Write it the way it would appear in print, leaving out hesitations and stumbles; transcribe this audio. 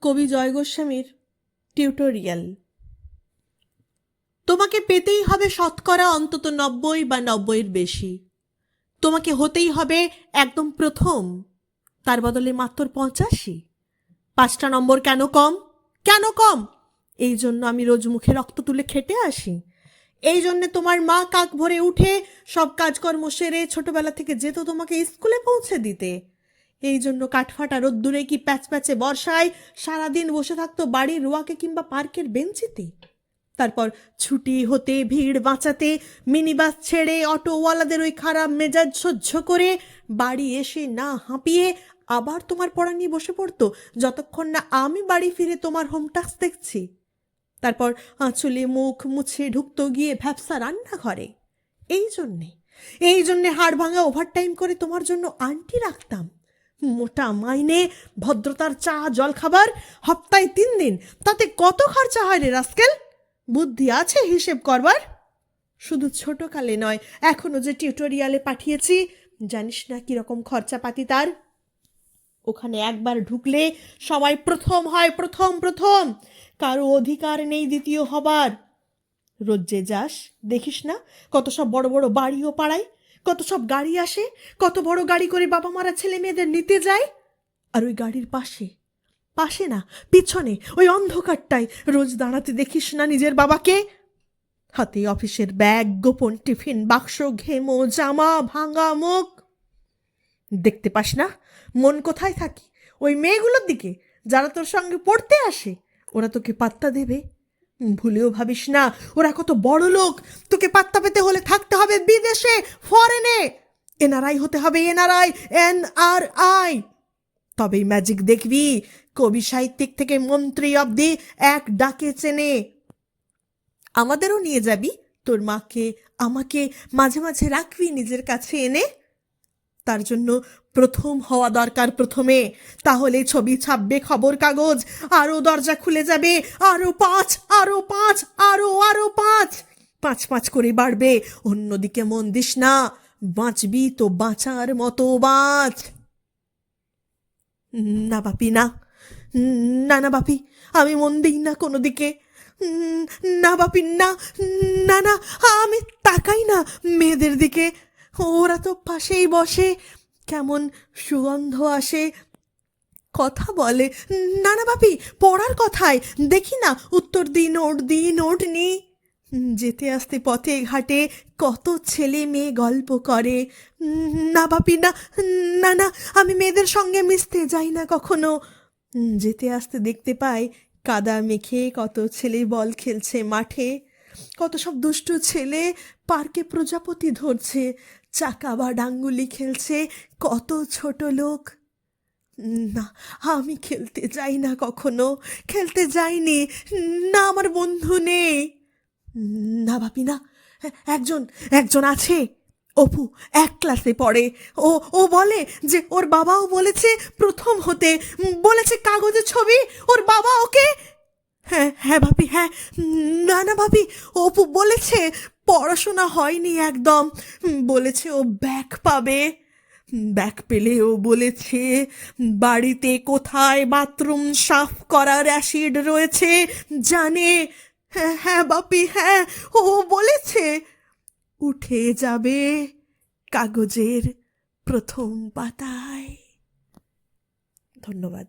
কবি জয় গোস্বামীর টিউটোরিয়াল। তোমাকে পেতেই হবে শতকরা অন্তত ৯০ বা ৯০-এর বেশি। তোমাকে হতেই হবে একদম প্রথম, তার বদলে মাত্র ৮৫। ৫টা নম্বর কেন কম? কেন কম? এই জন্য আমি রোজ মুখে রক্ত তুলে খেটে আসি। এই জন্যে তোমার মা কাক ভরে উঠে সব কাজকর্ম সেরে ছোটবেলা থেকে যেত তোমাকে স্কুলে পৌঁছে দিতে। এই জন্য কাঠফাটা রোদ্দুরে কি প্যাচপ্যাচে বর্ষায় সারাদিন বসে থাকতো বাড়ির রোয়াকে কিংবা পার্কের বেঞ্চিতে। তারপর ছুটি হতে ভিড় বাঁচাতে মিনিবাস ছেড়ে অটোওয়ালাদের ওই খারাপ মেজাজ সহ্য করে বাড়ি এসে না হাঁপিয়ে আবার তোমার পড়া নিয়ে বসে পড়তো যতক্ষণ না আমি বাড়ি ফিরে তোমার হোম টাস্ক দেখছি। তারপর আঁচলে মুখ মুছে ঢুকতো গিয়ে ভ্যাপসা রান্নাঘরে। এই জন্যে হাড় ভাঙা ওভারটাইম করে তোমার জন্য আন্টি রাখতাম। মোটা মাইনে, ভদ্রতার চা জলখাবার, সপ্তাহে ৩ দিন, তাতে কত খরচা হয় রে রাস্কেল? বুদ্ধি আছে হিসেব করবার? শুধু ছোটকালে নয়, এখনো যে টিউটোরিয়ালে পাঠিয়েছি, জানিস না কিরকম খরচাপাতি তার? ওখানে একবার ঢুকলে সবাই প্রথম হয়, প্রথম প্রথম, কারো অধিকার নেই দ্বিতীয় হবার। রোজ যে যাস দেখিস না কত সব বড় বড় বাড়িও পাড়ায়, কত সব গাড়ি আসে, কত বড় গাড়ি করে বাবা মারা ছেলে মেয়েদের নিতে যায়। আর ওই গাড়ির পাশে পাশে না পিছনে ওই অন্ধকারটায় রোজ দাঁড়াতে দেখিস না নিজের বাবাকে? হাতে অফিসের ব্যাগ, গোপন টিফিন বাক্স, ঘেমো জামা, ভাঙা মুখ। দেখতে পাস না মন কোথায় থাকি? ওই মেয়েগুলোর দিকে যারা তোর সঙ্গে পড়তে আসে। ওরা তোকে পাত্তা দেবে? ভুলেও ভাবিস না ওরা কত বড় লোক। তোকে পাত্তা পেতে হলে থাকতে হবে বিদেশে, ফরেনে। এনআরআই হতে হবে, এনআরআই, NRI। তবেই ম্যাজিক দেখবি। কবি সাহিত্যিক থেকে মন্ত্রী অবধি এক ডাকে চেনে। আমাদেরও নিয়ে যাবি, তোর মাকে আমাকে মাঝে মাঝে রাখবি নিজের কাছে এনে। তার জন্য প্রথম হওয়া দরকার প্রথমে, তাহলে ছবি ছাপবে খবর কাগজ, আরো দরজা খুলে যাবে, আরো ৫, আরো ৫, আরো ৫, ৫ করে বাড়বে। অন্যদিকে মন দিস না, বাঁচবি তো বাঁচার মতো বাঁচ। না বাপি না, না না বাপি, আমি মন দিই না কোনো দিকে। না বাপি না, না না, আমি তাকাই না মেয়েদের দিকে। ওরা তো পাশেই বসে, কেমন সুগন্ধ আসে, কথা বলে। না না বাপি, পড়ার কথায় দেখি না উত্তর দিই নোট নি। যেতে আসতে পথে ঘাটে কত ছেলে মেয়ে গল্প করে। না বাপি না, না না, আমি মেয়েদের সঙ্গে মিশতে যাই না কখনো। যেতে আসতে দেখতে পাই কাদা মেখে কত ছেলে বল খেলছে মাঠে, কত সব দুষ্টু ছেলে পার্কে প্রজাপতি ধরছে, চাকা বা ডাঙ্গুলি খেলছে কত ছোট লোক। না, আমি খেলতে যাই না কখনো, খেলতে যাইনি। না, আমার বন্ধু নেই। না বাপি না, একজন একজন আছে, অপু, এক ক্লাসে পড়ে। ও ও বলে যে ওর বাবাও বলেছে প্রথম হতে, বলেছে কাগজে ছবি ওর বাবা ওকে। হ্যাঁ হ্যাঁ ভাবি, হ্যাঁ। না না ভাবি, অপু বলেছে পড়াশোনা হয়নি একদম, বলেছে ও ব্যাক পাবে। ব্যাক পেলে ও বলেছে বাড়িতে কোথায় বাথরুম সাফ করার অ্যাসিড রয়েছে জানে। হ্যাঁ হ্যাঁ বাপি, হ্যাঁ, ও বলেছে উঠে যাবে কাগজের প্রথম পাতায়। ধন্যবাদ।